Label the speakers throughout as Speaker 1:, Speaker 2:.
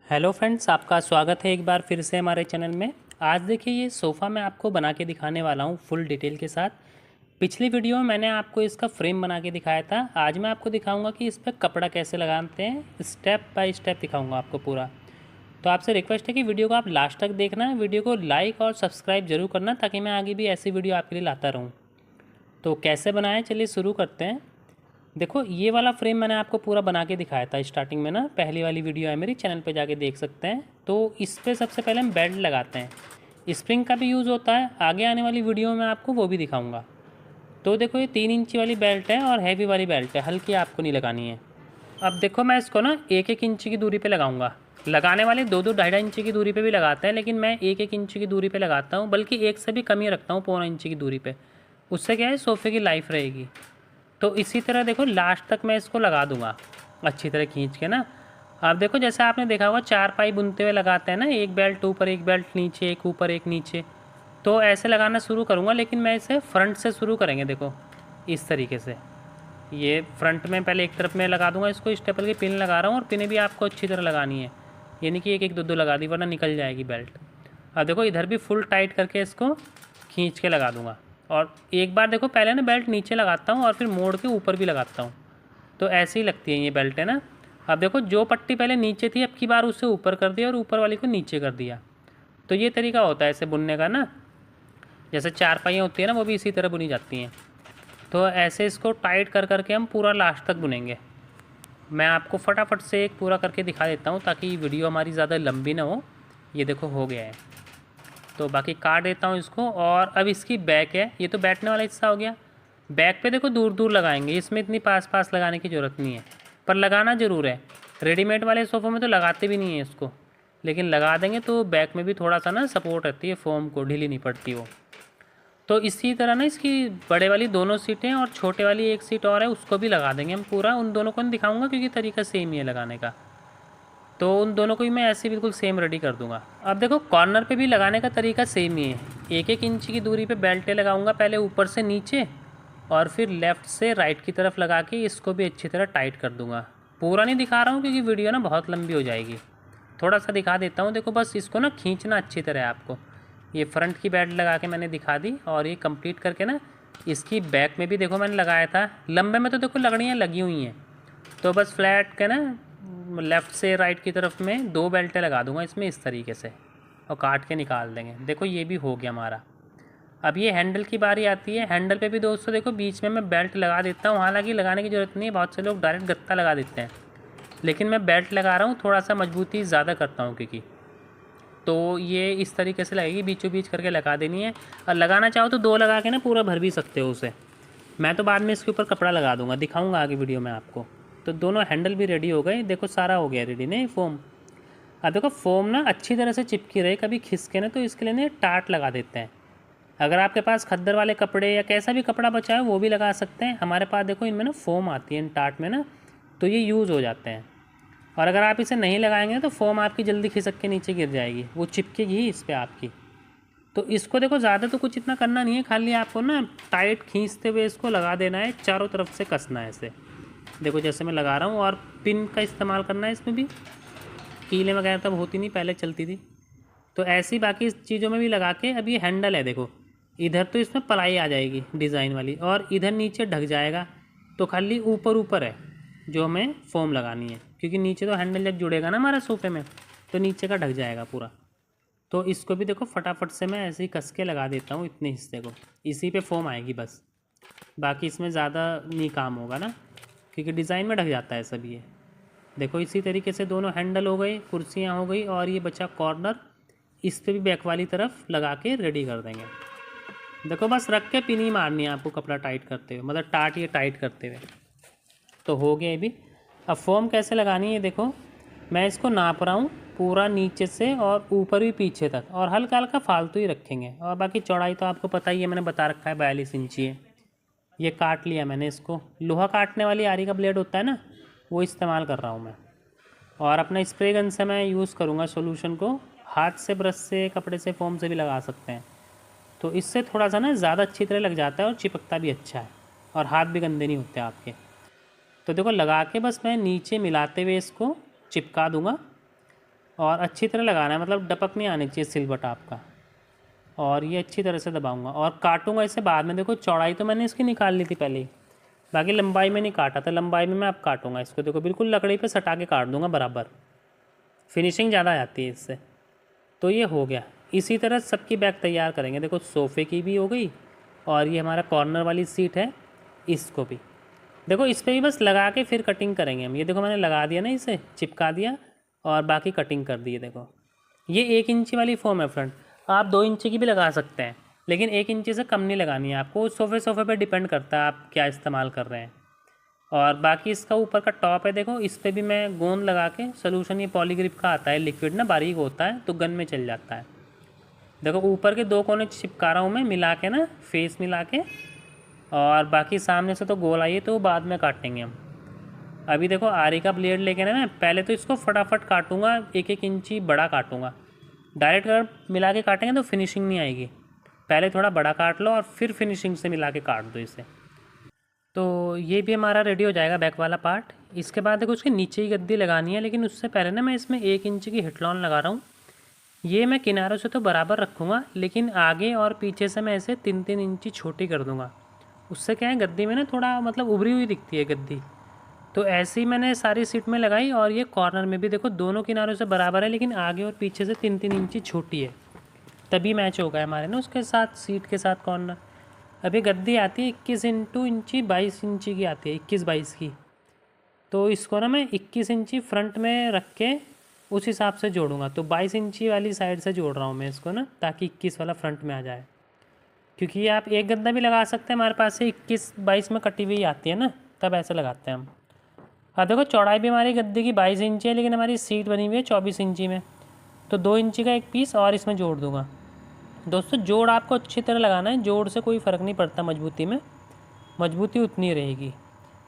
Speaker 1: Hello friends, आपका स्वागत है एक बार फिर से हमारे चैनल में। आज देखिए ये सोफ़ा मैं आपको बना के दिखाने वाला हूँ फुल डिटेल के साथ। पिछली वीडियो में मैंने आपको इसका फ्रेम बना के दिखाया था। आज मैं आपको दिखाऊंगा कि इस पर कपड़ा कैसे लगाते हैं, स्टेप बाय स्टेप दिखाऊंगा आपको पूरा। तो आपसे रिक्वेस्ट है कि वीडियो को आप लास्ट तक देखना, वीडियो को लाइक और सब्सक्राइब जरूर करना ताकि मैं आगे भी ऐसी वीडियो आपके लिए लाता रहूँ। तो कैसे बनाएं, चलिए शुरू करते हैं। देखो ये वाला फ्रेम मैंने आपको पूरा बना के दिखाया था स्टार्टिंग में ना, पहली वाली वीडियो है मेरी, चैनल पे जाके देख सकते हैं। तो इस पे सबसे पहले हम बेल्ट लगाते हैं। स्प्रिंग का भी यूज़ होता है, आगे आने वाली वीडियो में आपको वो भी दिखाऊंगा। तो देखो ये 3 इंची वाली बेल्ट है और हैवी वाली बेल्ट है, हल्की आपको नहीं लगानी है। अब देखो मैं इसको ना 1-1 इंच की दूरी पे लगाऊंगा। लगाने वाले 2-2 2.5-2.5 इंच की दूरी पे भी लगाते हैं, लेकिन मैं 1-1 इंच की दूरी पे लगाता हूँ, बल्कि एक से भी कम ही रखता हूँ, 1.25 इंच की दूरी पे। उससे क्या है, सोफ़े की लाइफ रहेगी। तो इसी तरह देखो लास्ट तक मैं इसको लगा दूंगा अच्छी तरह खींच के ना। आप देखो जैसे आपने देखा होगा चारपाई बुनते हुए लगाते हैं ना, एक बेल्ट ऊपर एक बेल्ट नीचे, एक ऊपर एक नीचे। तो ऐसे लगाना शुरू करूँगा, लेकिन मैं इसे फ्रंट से शुरू करेंगे। देखो इस तरीके से ये फ्रंट में पहले एक तरफ में लगा दूंगा इसको, स्टेपल की पिन लगा रहा हूँ, और पिनें भी आपको अच्छी तरह लगानी है, ये नहीं कि एक एक दो दो लगा दी वरना निकल जाएगी बेल्ट। अब देखो इधर भी फुल टाइट करके इसको खींच के लगा दूंगा। और एक बार देखो पहले ना बेल्ट नीचे लगाता हूँ और फिर मोड़ के ऊपर भी लगाता हूँ, तो ऐसे ही लगती है ये बेल्ट है ना। अब देखो जो पट्टी पहले नीचे थी, अब की बार उसे ऊपर कर दिया और ऊपर वाली को नीचे कर दिया। तो ये तरीका होता है ऐसे बुनने का ना, जैसे चारपाइयाँ होती है ना, वो भी इसी तरह बुनी जाती हैं। तो ऐसे इसको टाइट कर करके हम पूरा लास्ट तक बुनेंगे। मैं आपको फटाफट से एक पूरा करके दिखा देता हूँ ताकि वीडियो हमारी ज़्यादा लंबी ना हो। ये देखो हो गया है, तो बाकी काट देता हूँ इसको। और अब इसकी बैक है, ये तो बैठने वाला हिस्सा हो गया। बैक पे देखो दूर दूर लगाएंगे, इसमें इतनी पास पास लगाने की ज़रूरत नहीं है, पर लगाना ज़रूर है। रेडीमेड वाले सोफ़ों में तो लगाते भी नहीं है इसको, लेकिन लगा देंगे तो बैक में भी थोड़ा सा ना सपोर्ट रहती है, फोम को ढीली नहीं पड़ती वो। तो इसी तरह ना इसकी बड़े वाली दोनों सीटें और छोटे वाली एक सीट और है, उसको भी लगा देंगे हम पूरा। उन दोनों को नहीं दिखाऊंगा क्योंकि तरीका सेम ही है लगाने का। तो उन दोनों को भी मैं ऐसे बिल्कुल सेम रेडी कर दूंगा। अब देखो कॉर्नर पे भी लगाने का तरीका सेम ही है। 1-1 इंच की दूरी पे बेल्टें लगाऊंगा, पहले ऊपर से नीचे और फिर लेफ़्ट से राइट की तरफ लगा के इसको भी अच्छी तरह टाइट कर दूंगा। पूरा नहीं दिखा रहा हूँ क्योंकि वीडियो ना बहुत लंबी हो जाएगी, थोड़ा सा दिखा देता हूँ। देखो बस इसको ना खींचना अच्छी तरह आपको। ये फ्रंट की बेल्ट लगा के मैंने दिखा दी, और ये कंप्लीट करके ना इसकी बैक में भी देखो मैंने लगाया था। लंबे में तो देखो लगड़ियाँ लगी हुई हैं, तो बस फ्लैट के ना लेफ़्ट से राइट की तरफ में 2 बेल्टें लगा दूंगा इसमें इस तरीके से, और काट के निकाल देंगे। देखो ये भी हो गया हमारा। अब ये हैंडल की बारी आती है। हैंडल पे भी दोस्तों देखो बीच में मैं बेल्ट लगा देता हूँ, हालांकि लगाने की ज़रूरत नहीं है, बहुत से लोग डायरेक्ट गत्ता लगा देते हैं, लेकिन मैं बेल्ट लगा रहा हूँ, थोड़ा सा मजबूती ज़्यादा करता हूँ क्योंकि। तो ये इस तरीके से लगेगी, बीचों बीच करके लगा देनी है। और लगाना चाहो तो 2 लगा के ना पूरा भर भी सकते हो उसे। मैं तो बाद में इसके ऊपर कपड़ा लगा दूंगा, दिखाऊंगा आगे वीडियो में आपको। तो दोनों हैंडल भी रेडी हो गए, देखो सारा हो गया रेडी नहीं फोम। अब देखो फोम ना अच्छी तरह से चिपकी रहे, कभी खिसके ना, तो इसके लिए ना टाट लगा देते हैं। अगर आपके पास खद्दर वाले कपड़े या कैसा भी कपड़ा बचा है वो भी लगा सकते हैं। हमारे पास देखो इनमें ना फोम आती है इन टाट में ना, तो ये यूज़ हो जाते हैं। और अगर आप इसे नहीं लगाएंगे तो फोम आपकी जल्दी खिसक के नीचे गिर जाएगी, वो चिपकेगी ही इस पर आपकी। तो इसको देखो ज़्यादा तो कुछ इतना करना नहीं है, खाली आपको ना टाइट खींचते हुए इसको लगा देना है, चारों तरफ से कसना है इसे। देखो जैसे मैं लगा रहा हूँ, और पिन का इस्तेमाल करना है इसमें भी, कीलें वगैरह तब होती नहीं, पहले चलती थी। तो ऐसी बाकी चीज़ों में भी लगा के। अब ये हैंडल है देखो, इधर तो इसमें पलाई आ जाएगी डिज़ाइन वाली, और इधर नीचे ढक जाएगा। तो खाली ऊपर ऊपर है जो हमें फोम लगानी है, क्योंकि नीचे तो हैंडल जब जुड़ेगा ना हमारे सोफे में, तो नीचे का ढक जाएगा पूरा। तो इसको भी देखो फटाफट से मैं ऐसे ही कस के लगा देता हूँ इतने हिस्से को, इसी पे फोम आएगी बस। बाकी इसमें ज़्यादा नहीं काम होगा ना, क्योंकि डिज़ाइन में ढक जाता है सब ये। देखो इसी तरीके से दोनों हैंडल हो गई, कुर्सियाँ हो गई, और ये बचा कॉर्नर, इस पर भी बैक वाली तरफ लगा के रेडी कर देंगे। देखो बस रख के पिन ही मारनी है आपको कपड़ा टाइट करते हुए, मतलब टाट ये टाइट करते हुए। तो हो गया ये भी। अब फोम कैसे लगानी है देखो, मैं इसको नाप रहा हूँ पूरा नीचे से और ऊपर भी पीछे तक, और हल्का हल्का फालतू ही रखेंगे। और बाकी चौड़ाई तो आपको पता ही है, मैंने बता रखा है 42 इंची है। ये काट लिया मैंने इसको, लोहा काटने वाली आरी का ब्लेड होता है ना, वो इस्तेमाल कर रहा हूँ मैं। और अपना स्प्रे गन से मैं यूज़ करूँगा सॉल्यूशन को। हाथ से, ब्रश से, कपड़े से, फोम से भी लगा सकते हैं, तो इससे थोड़ा सा ना ज़्यादा अच्छी तरह लग जाता है और चिपकता भी अच्छा है, और हाथ भी गंदे नहीं होते आपके। तो देखो लगा के बस मैं नीचे मिलाते हुए इसको चिपका दूँगा। और अच्छी तरह लगाना है, मतलब डपक नहीं आनी चाहिए सिलबट आपका। और ये अच्छी तरह से दबाऊंगा और काटूंगा इसे बाद में। देखो चौड़ाई तो मैंने इसकी निकाल ली थी पहले ही, बाकी लंबाई में नहीं काटा था, लंबाई में मैं अब काटूंगा इसको। देखो बिल्कुल लकड़ी पे सटा के काट दूंगा बराबर, फिनिशिंग ज़्यादा आती है इससे। तो ये हो गया। इसी तरह सबकी बैक तैयार करेंगे। देखो सोफ़े की भी हो गई, और ये हमारा कॉर्नर वाली सीट है, इसको भी देखो इस पर भी बस लगा के फिर कटिंग करेंगे हम। ये देखो मैंने लगा दिया ना, इसे चिपका दिया और बाकी कटिंग कर दी है। देखो ये 1 इंची वाली फोम है फ्रंट, आप 2 इंची की भी लगा सकते हैं, लेकिन 1 इंची से कम नहीं लगानी है आपको। सोफ़े पे डिपेंड करता है आप क्या इस्तेमाल कर रहे हैं। और बाकी इसका ऊपर का टॉप है, देखो इस पर भी मैं गोंद लगा के, सोल्यूशन ये पॉलीग्रिप का आता है लिक्विड ना, बारीक होता है तो गन में चल जाता है। देखो ऊपर के 2 कोने चिपका रहा हूँ मैं मिला के ना, फेस मिला के। और बाकी सामने से तो गोल आई है तो बाद में काटेंगे हम। अभी देखो आरी का ब्लेड लेके ना, मैं पहले तो इसको फटाफट काटूंगा, 1-1 इंची बड़ा काटूंगा। डायरेक्ट अगर मिला के काटेंगे तो फिनिशिंग नहीं आएगी। पहले थोड़ा बड़ा काट लो और फिर फिनिशिंग से मिला के काट दो इसे। तो ये भी हमारा रेडी हो जाएगा बैक वाला पार्ट। इसके बाद देखो उसके नीचे ही गद्दी लगानी है, लेकिन उससे पहले ना मैं इसमें 1 इंच की हिटलॉन लगा रहा हूँ। ये मैं किनारों से तो बराबर रखूँगा, लेकिन आगे और पीछे से मैं इसे 3-3 इंची छोटी कर दूँगा। उससे क्या है गद्दी में ना थोड़ा मतलब उभरी हुई दिखती है गद्दी। तो ऐसे ही मैंने सारी सीट में लगाई। और ये कॉर्नर में भी देखो दोनों किनारों से बराबर है, लेकिन आगे और पीछे से 3-3 इंची छोटी है, तभी मैच होगा हमारे ना उसके साथ, सीट के साथ कॉर्नर। अभी गद्दी आती है 21 इंची 22 इंची की आती है, 21-22 की। तो इसको ना मैं 21 इंची फ्रंट में रख के उस हिसाब से जोड़ूंगा। तो 22 इंची वाली साइड से जोड़ रहा हूँ मैं इसको ना, ताकि 21 वाला फ्रंट में आ जाए। क्योंकि ये आप एक गद्दा भी लगा सकते हैं, हमारे पास से 21-22 में कटी हुई आती है ना, तब ऐसे लगाते हैं हम। हाँ देखो चौड़ाई भी हमारी गद्दे की 22 इंची है, लेकिन हमारी सीट बनी हुई है 24 इंची में। तो 2 इंची का एक पीस और इसमें जोड़ दूँगा। दोस्तों जोड़ आपको अच्छी तरह लगाना है, जोड़ से कोई फ़र्क नहीं पड़ता मजबूती में, मजबूती उतनी रहेगी।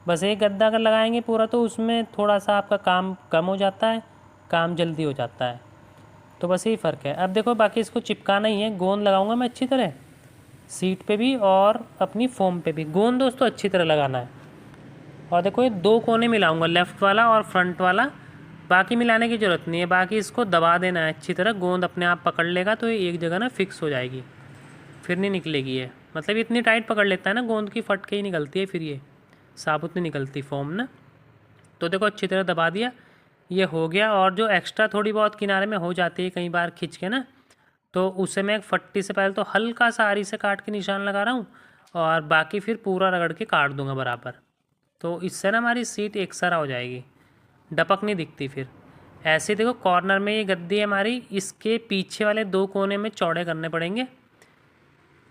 Speaker 1: बस एक गद्दा अगर लगाएंगे पूरा तो उसमें थोड़ा सा आपका काम कम हो जाता है, काम जल्दी हो जाता है। तो बस यही फ़र्क है। अब देखो बाकी इसको चिपकाना ही है, गोंद लगाऊंगा मैं अच्छी तरह सीट पे भी और अपनी फोम पे भी। गोंद दोस्तों अच्छी तरह लगाना है। और देखो ये 2 कोने मिलाऊंगा, लेफ़्ट वाला और फ्रंट वाला। बाकी मिलाने की ज़रूरत नहीं है, बाकी इसको दबा देना है अच्छी तरह, गोंद अपने आप पकड़ लेगा तो ये एक जगह ना फिक्स हो जाएगी, फिर नहीं निकलेगी ये। मतलब इतनी टाइट पकड़ लेता है ना गोंद की, फट के ही निकलती है, फिर ये साबुत नहीं निकलती फोम ना। तो देखो अच्छी तरह दबा दिया, ये हो गया। और जो एक्स्ट्रा थोड़ी बहुत किनारे में हो जाती है कई बार खिंच के ना, तो उसे मैं एक फट्टी से पहले तो हल्का सा आरी से काट के निशान लगा रहा हूँ, और बाकी फिर पूरा रगड़ के काट दूंगा बराबर। तो इससे ना हमारी सीट एक सारा हो जाएगी, डपक नहीं दिखती फिर। ऐसे देखो कॉर्नर में ये गद्दी है हमारी, इसके पीछे वाले 2 कोने में चौड़े करने पड़ेंगे।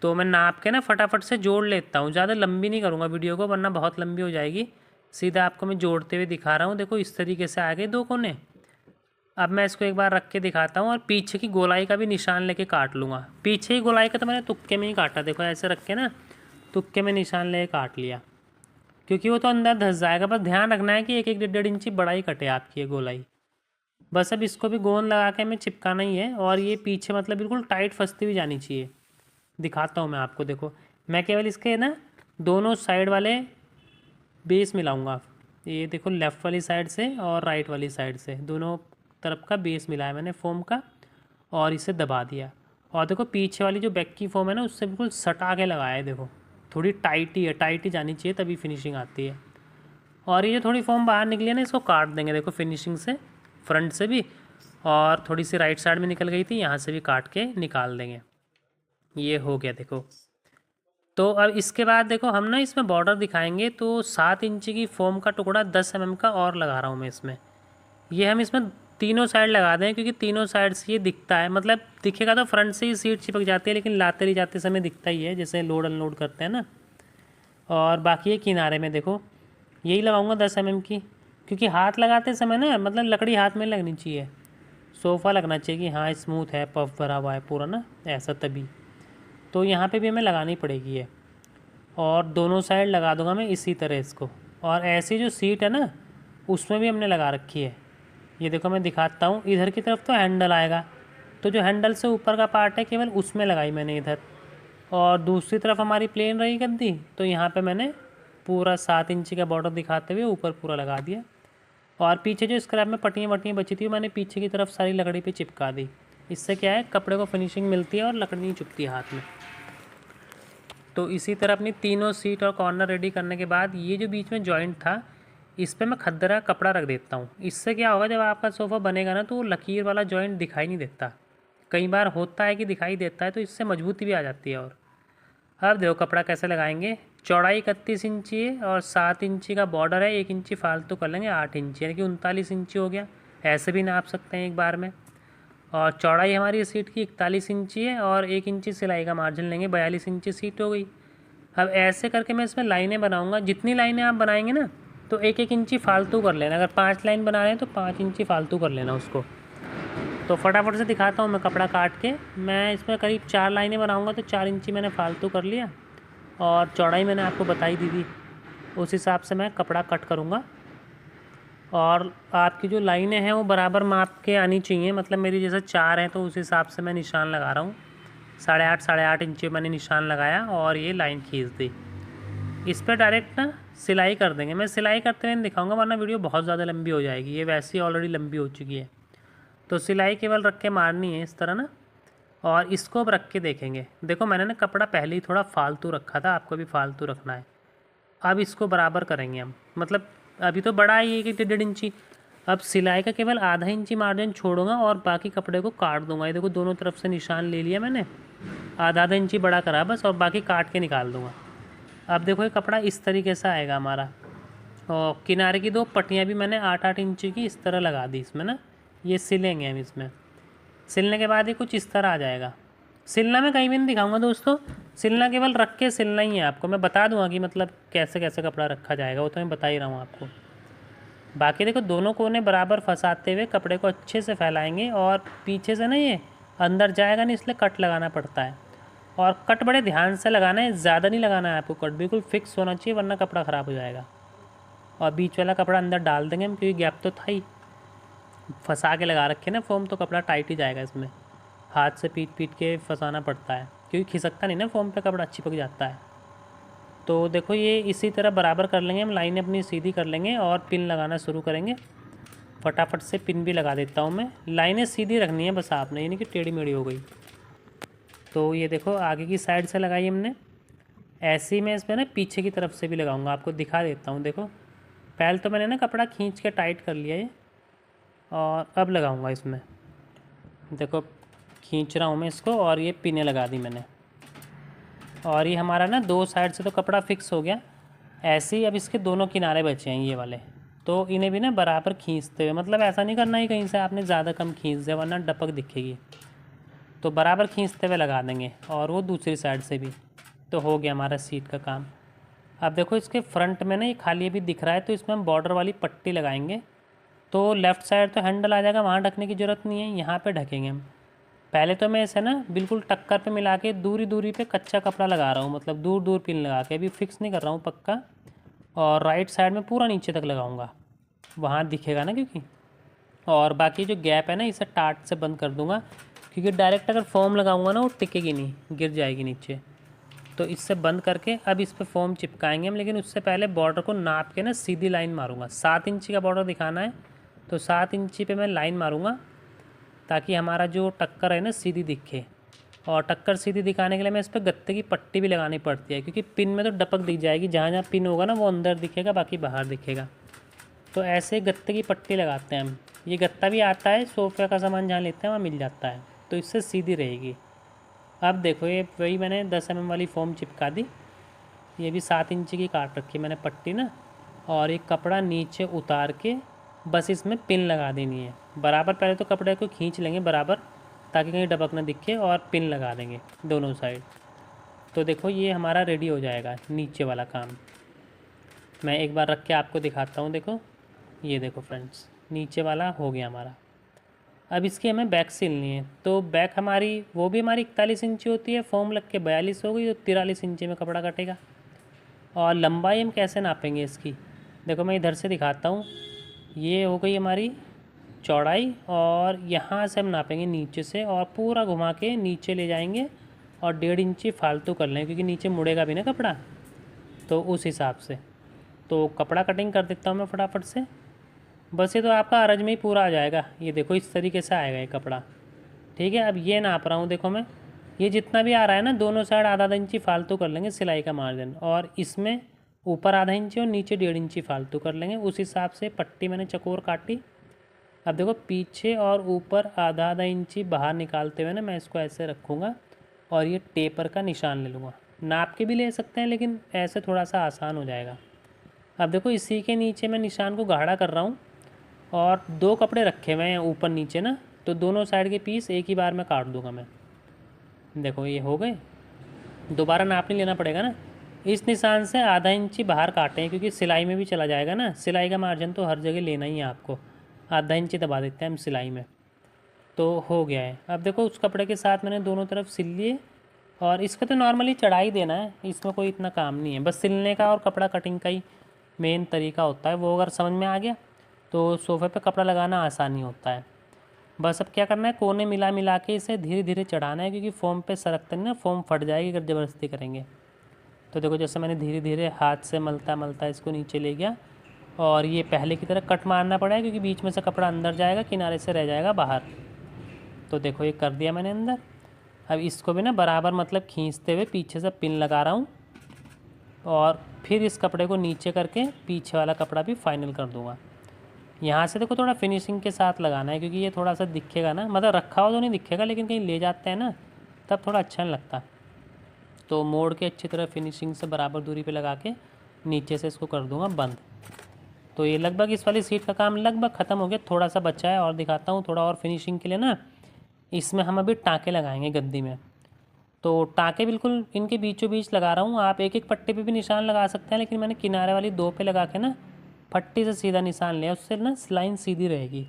Speaker 1: तो मैं नाप के ना फटाफट से जोड़ लेता हूँ, ज़्यादा लंबी नहीं करूँगा वीडियो को, वरना बहुत लंबी हो जाएगी। सीधा आपको मैं जोड़ते हुए दिखा रहा हूँ। देखो इस तरीके से आ गए 2 कोने। अब मैं इसको एक बार रख के दिखाता हूँ, और पीछे की गोलाई का भी निशान लेके काट लूँगा। पीछे की गोलाई का तो मैंने तुक्के में ही काटा, देखो ऐसे रख के ना तुक्के में निशान लेके काट लिया, क्योंकि वो तो अंदर धंस जाएगा। बस ध्यान रखना है कि 1-1 इंची बड़ा ही कटे आपकी ये गोलाई। बस अब इसको भी गोंद लगा के हमें चिपकाना ही है। और ये पीछे मतलब बिल्कुल टाइट फंसती हुई जानी चाहिए। दिखाता हूँ मैं आपको, देखो मैं केवल इसके ना दोनों साइड वाले बेस मिलाऊंगा। ये देखो लेफ़्ट वाली साइड से और राइट वाली साइड से दोनों तरफ का बेस मिलाया मैंने फोम का, और इसे दबा दिया। और देखो पीछे वाली जो बैक की फोम है ना, उससे बिल्कुल सटा के लगाया है। देखो थोड़ी टाइट ही है, टाइट ही जानी चाहिए तभी फिनिशिंग आती है। और ये जो थोड़ी फोम बाहर निकली है ना, इसको काट देंगे देखो फिनिशिंग से, फ्रंट से भी, और थोड़ी सी राइट साइड में निकल गई थी, यहाँ से भी काट के निकाल देंगे। ये हो गया देखो। तो अब इसके बाद देखो हम ना इसमें बॉर्डर दिखाएंगे। तो 7 इंची की फोम का टुकड़ा 10 mm का और लगा रहा हूँ मैं इसमें। ये हम इसमें तीनों साइड लगा दें, क्योंकि तीनों साइड से ये दिखता है। मतलब दिखेगा तो फ्रंट से ही सीट चिपक जाती है, लेकिन लाते ले जाते समय दिखता ही है, जैसे लोड अनलोड करते हैं ना। और बाकी ये किनारे में देखो यही लगाऊंगा 10 mm की, क्योंकि हाथ लगाते समय ना मतलब लकड़ी हाथ में लगनी चाहिए, सोफ़ा लगना चाहिए कि हाँ स्मूथ है, पफ भरा हुआ है पूरा ना, ऐसा तभी। तो यहाँ पे भी हमें लगानी पड़ेगी ये। और दोनों साइड लगा दूंगा मैं इसी तरह इसको। और ऐसी जो सीट है ना, उसमें भी हमने लगा रखी है। ये देखो मैं दिखाता हूँ, इधर की तरफ तो हैंडल आएगा, तो जो हैंडल से ऊपर का पार्ट है केवल उसमें लगाई मैंने इधर। और दूसरी तरफ हमारी प्लेन रही गद्दी, तो यहाँ पे मैंने पूरा 7 इंची का बॉर्डर दिखाते हुए ऊपर पूरा लगा दिया। और पीछे जो स्क्रैप में पट्टियाँ वट्टियाँ बची थी मैंने पीछे की तरफ सारी लकड़ी पे चिपका दी। इससे क्या है, कपड़े को फिनिशिंग मिलती है और लकड़ी नहीं चुभती हाथ में। तो इसी तरह अपनी तीनों सीट और कॉर्नर रेडी करने के बाद ये जो बीच में जॉइंट था इस पर मैं खद्दरा कपड़ा रख देता हूँ। इससे क्या होगा, जब आपका सोफ़ा बनेगा ना तो वो लकीर वाला जॉइंट दिखाई नहीं देता। कई बार होता है कि दिखाई देता है, तो इससे मजबूती भी आ जाती है। और अब देखो कपड़ा कैसे लगाएंगे। चौड़ाई 31 इंची है और 7 इंची का बॉर्डर है, 1 इंची फालतू कर लेंगे, 8 इंची यानी कि 39 इंची हो गया। ऐसे भी नाप सकते हैं एक बार में। और चौड़ाई हमारी सीट की 41 इंची है और 1 इंची सिलाई का मार्जिन लेंगे, 42 इंची सीट हो गई। अब ऐसे करके मैं इसमें लाइनें बनाऊंगा। जितनी लाइनें आप बनाएंगे ना तो 1-1 इंची फालतू कर लेना। अगर 5 लाइन बना रहे हैं तो 5 इंची फालतू कर लेना उसको। तो फटाफट से दिखाता हूँ मैं कपड़ा काट के। मैं इसमें करीब 4 लाइनें बनाऊँगा तो 4 इंची मैंने फालतू कर लिया और चौड़ाई मैंने आपको बताई दी थी, उस हिसाब से मैं कपड़ा कट करूँगा। और आपकी जो लाइनें हैं वो बराबर माप के आनी चाहिए। मतलब मेरी जैसे 4 हैं तो उस हिसाब से मैं निशान लगा रहा हूँ। 8.5 इंची मैंने निशान लगाया और ये लाइन खींच दी। इस पर डायरेक्ट ना सिलाई कर देंगे। मैं सिलाई करते हुए दिखाऊंगा वरना वीडियो बहुत ज़्यादा लंबी हो जाएगी। ये वैसे ही ऑलरेडी लंबी हो चुकी है। तो सिलाई केवल रख के मारनी है इस तरह ना, और इसको अब रख के देखेंगे। देखो मैंने ना कपड़ा पहले ही थोड़ा फालतू रखा था, आपको भी फालतू रखना है। अब इसको बराबर करेंगे हम। मतलब अभी तो बड़ा ही है कि 1.5 इंची। अब सिलाई का केवल आधा इंची मार्जिन छोड़ूंगा और बाकी कपड़े को काट दूंगा। ये देखो दोनों तरफ से निशान ले लिया मैंने, आधा इंची बड़ा करा बस, और बाकी काट के निकाल दूंगा। अब देखो ये कपड़ा इस तरीके से आएगा हमारा। और किनारे की 2 पट्टियाँ भी मैंने 8-8 इंची की इस तरह लगा दी इसमें ना। ये सिलेंगे हम इसमें। सिलने के बाद ये कुछ इस तरह आ जाएगा। सिलना मैं कहीं भी नहीं दिखाऊंगा दोस्तों, सिलना केवल रख के सिलना ही है। आपको मैं बता दूंगा कि मतलब कैसे कैसे कपड़ा रखा जाएगा, वो तो मैं बता ही रहा हूँ आपको। बाकी देखो दोनों कोने बराबर फंसाते हुए कपड़े को अच्छे से फैलाएंगे और पीछे से ना ये अंदर जाएगा नहीं, इसलिए कट लगाना पड़ता है। और कट बड़े ध्यान से लगाना है, ज़्यादा नहीं लगाना है आपको। कट बिल्कुल फिक्स होना चाहिए वरना कपड़ा ख़राब हो जाएगा। और बीच वाला कपड़ा अंदर डाल देंगे हम, क्योंकि गैप तो था ही। फंसा के लगा रखे ना फोम, तो कपड़ा टाइट ही जाएगा इसमें। हाथ से पीट पीट के फंसाना पड़ता है, क्योंकि खिसकता नहीं ना फोम पे, कपड़ा चिपक जाता है। तो देखो ये इसी तरह बराबर कर लेंगे हम। लाइनें अपनी सीधी कर लेंगे और पिन लगाना शुरू करेंगे। फटाफट से पिन भी लगा देता हूँ मैं। लाइनें सीधी रखनी है बस आपने, यानी कि टेढ़ी मेढ़ी हो गई। तो ये देखो आगे की साइड से लगाई हमने। ऐसे ही मैं इसमें ना पीछे की तरफ से भी लगाऊंगा, आपको दिखा देता हूँ। देखो पहले तो मैंने ना कपड़ा खींच के टाइट कर लिया ये, और अब लगाऊंगा इसमें। देखो खींच रहा हूँ मैं इसको और ये पिनें लगा दी मैंने। और ये हमारा ना 2 साइड से तो कपड़ा फिक्स हो गया। ऐसे ही अब इसके दोनों किनारे बचे हैं ये वाले, तो इन्हें भी ना बराबर खींचते हुए, मतलब ऐसा नहीं करना है कहीं से आपने ज़्यादा कम खींच दिया वरना डपक दिखेगी। तो बराबर खींचते हुए लगा देंगे, और वो दूसरी साइड से भी। तो हो गया हमारा सीट का काम। अब देखो इसके फ्रंट में ना ये खाली अभी दिख रहा है, तो इसमें हम बॉर्डर वाली पट्टी लगाएंगे। तो लेफ़्ट साइड तो हैंडल आ जाएगा, वहाँ ढकने की ज़रूरत नहीं है, यहाँ पे ढकेंगे हम। पहले तो मैं इसे ना बिल्कुल टक्कर पे मिला के दूरी दूरी पे कच्चा कपड़ा लगा रहा हूँ, मतलब दूर दूर पिन लगा के, अभी फिक्स नहीं कर रहा हूँ पक्का। और राइट साइड में पूरा नीचे तक लगाऊंगा, वहाँ दिखेगा ना क्योंकि। और बाकी जो गैप है ना इसे टाट से बंद कर दूंगा, क्योंकि डायरेक्ट अगर फोम लगाऊंगा ना वो टिकेगी नहीं, गिर जाएगी नीचे। तो इससे बंद करके अब इस पर फोम चिपकाएंगे हम। लेकिन उससे पहले बॉर्डर को नाप के ना सीधी लाइन मारूंगा। 7 इंची का बॉर्डर दिखाना है, तो 7 इंची पे मैं लाइन मारूंगा, ताकि हमारा जो टक्कर है ना सीधी दिखे। और टक्कर सीधी दिखाने के लिए मैं इस पर गत्ते की पट्टी भी लगानी पड़ती है, क्योंकि पिन में तो डपक दिख जाएगी। जहाँ जहाँ पिन होगा ना वो अंदर दिखेगा, बाकी बाहर दिखेगा। तो ऐसे गत्ते की पट्टी लगाते हैं हम। ये गत्ता भी आता है, सोफे का सामान जहाँ लेते हैं वहाँ मिल जाता है, तो इससे सीधी रहेगी। अब देखो ये वही मैंने 10 mm वाली फोम चिपका दी। ये भी 7 इंची की काट रखी मैंने पट्टी ना। और एक कपड़ा नीचे उतार के बस इसमें पिन लगा देनी है बराबर। पहले तो कपड़े को खींच लेंगे बराबर, ताकि कहीं डबक ना दिखे, और पिन लगा देंगे दोनों साइड। तो देखो ये हमारा रेडी हो जाएगा नीचे वाला काम। मैं एक बार रख के आपको दिखाता हूँ। देखो ये देखो फ्रेंड्स, नीचे वाला हो गया हमारा। अब इसकी हमें बैक सिलनी है। तो बैक हमारी वो भी हमारी 41 इंची होती है, फॉर्म लग के 42 हो गई, तो 43 इंची में कपड़ा कटेगा। और लंबाई हम कैसे नापेंगे इसकी, देखो मैं इधर से दिखाता हूँ। ये हो गई हमारी चौड़ाई, और यहाँ से हम नापेंगे नीचे से, और पूरा घुमा के नीचे ले जाएंगे और 1.5 इंची फालतू कर लेंगे, क्योंकि नीचे मुड़ेगा भी ना कपड़ा, तो उस हिसाब से। तो कपड़ा कटिंग कर देता हूँ मैं फटाफट से। बस ये तो आपका अरज में ही पूरा आ जाएगा। ये देखो इस तरीके से आएगा ये कपड़ा। ठीक है, अब ये नाप रहा हूँ, देखो मैं ये जितना भी आ रहा है ना, दोनों साइड आधा आधा इंची फालतू कर लेंगे सिलाई का मार्जिन, और इसमें ऊपर आधा इंची और नीचे 1.5 इंची फालतू कर लेंगे। उस हिसाब से पट्टी मैंने चकोर काटी। अब देखो पीछे और ऊपर आधा आधा इंची बाहर निकालते हुए ना मैं इसको ऐसे रखूँगा और ये टेपर का निशान ले लूँगा। नाप के भी ले सकते हैं लेकिन ऐसे थोड़ा सा आसान हो जाएगा। अब देखो इसी के नीचे मैं निशान को गाढ़ा कर रहा हूँ और 2 कपड़े रखे हुए हैं ऊपर नीचे ना, तो दोनों साइड के पीस एक ही बार में काट दूँगा मैं। देखो ये हो गए, दोबारा नाप नहीं लेना पड़ेगा ना। इस निशान से आधा इंची बाहर काटें क्योंकि सिलाई में भी चला जाएगा ना, सिलाई का मार्जिन तो हर जगह लेना ही है आपको। आधा इंची दबा देते हैं हम सिलाई में। तो हो गया है। अब देखो उस कपड़े के साथ मैंने दोनों तरफ सिल लिए और इसको तो नॉर्मली चढ़ा ही देना है, इसमें कोई इतना काम नहीं है। बस सिलने का और कपड़ा कटिंग का ही मेन तरीका होता है, वो अगर समझ में आ गया तो सोफ़े पे कपड़ा लगाना आसानी होता है। बस अब क्या करना है, कोने मिला मिला के इसे धीरे धीरे चढ़ाना है क्योंकि फोम पे सरकते नहीं ना, फोम फट जाएगी अगर ज़बरदस्ती करेंगे। तो देखो जैसे मैंने धीरे धीरे हाथ से मलता मलता इसको नीचे ले गया और ये पहले की तरह कट मारना पड़ेगा क्योंकि बीच में से कपड़ा अंदर जाएगा, किनारे से रह जाएगा बाहर। तो देखो ये कर दिया मैंने अंदर। अब इसको भी ना बराबर मतलब खींचते हुए पीछे से पिन लगा रहा हूँ और फिर इस कपड़े को नीचे करके पीछे वाला कपड़ा भी फाइनल कर दूँगा। यहाँ से देखो थोड़ा फिनिशिंग के साथ लगाना है क्योंकि ये थोड़ा सा दिखेगा ना, मतलब रखा हुआ तो नहीं दिखेगा लेकिन कहीं ले जाते हैं ना तब थोड़ा अच्छा नहीं लगता। तो मोड़ के अच्छी तरह फिनिशिंग से बराबर दूरी पे लगा के नीचे से इसको कर दूँगा बंद। तो ये लगभग इस वाली सीट का काम लगभग ख़त्म हो गया, थोड़ा सा बचा है और दिखाता हूँ थोड़ा और फिनिशिंग के लिए ना। इसमें हम अभी टाँके लगाएंगे गद्दी में, तो टाँके बिल्कुल इनके बीचों बीच लगा रहा हूँ। आप एक एक पट्टे पे भी निशान लगा सकते हैं लेकिन मैंने किनारे वाली 2 पे लगा के ना पट्टी से सीधा निशान लिया, उससे ना लाइन सीधी रहेगी।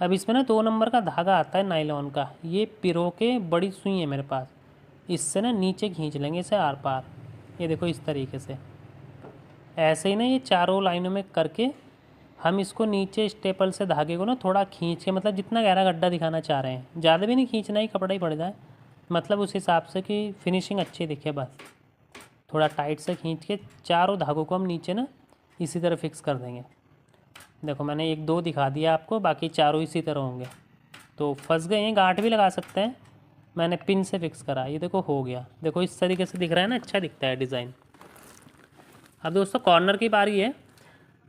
Speaker 1: अब इसमें ना 2 नंबर का धागा आता है नायलॉन का, ये पिरो के बड़ी सुई है मेरे पास, इससे ना नीचे खींच लेंगे इसे आर पार। ये देखो इस तरीके से ऐसे ही ना ये चारों लाइनों में करके हम इसको नीचे स्टेपल से धागे को ना थोड़ा खींच के, मतलब जितना गहरा गड्ढा दिखाना चाह रहे हैं, ज़्यादा भी नहीं खींचना ही, कपड़ा ही पड़ जाए, मतलब उस हिसाब से कि फिनिशिंग अच्छी दिखे। बस थोड़ा टाइट से खींच के चारों धागों को हम नीचे ना इसी तरह फिक्स कर देंगे। देखो मैंने 1-2 दिखा दिया आपको, बाकी चारों इसी तरह होंगे। तो फंस गए हैं, गांठ भी लगा सकते हैं, मैंने पिन से फिक्स करा। ये देखो हो गया, देखो इस तरीके से दिख रहा है ना, अच्छा दिखता है डिज़ाइन। अब दोस्तों कॉर्नर की बारी है।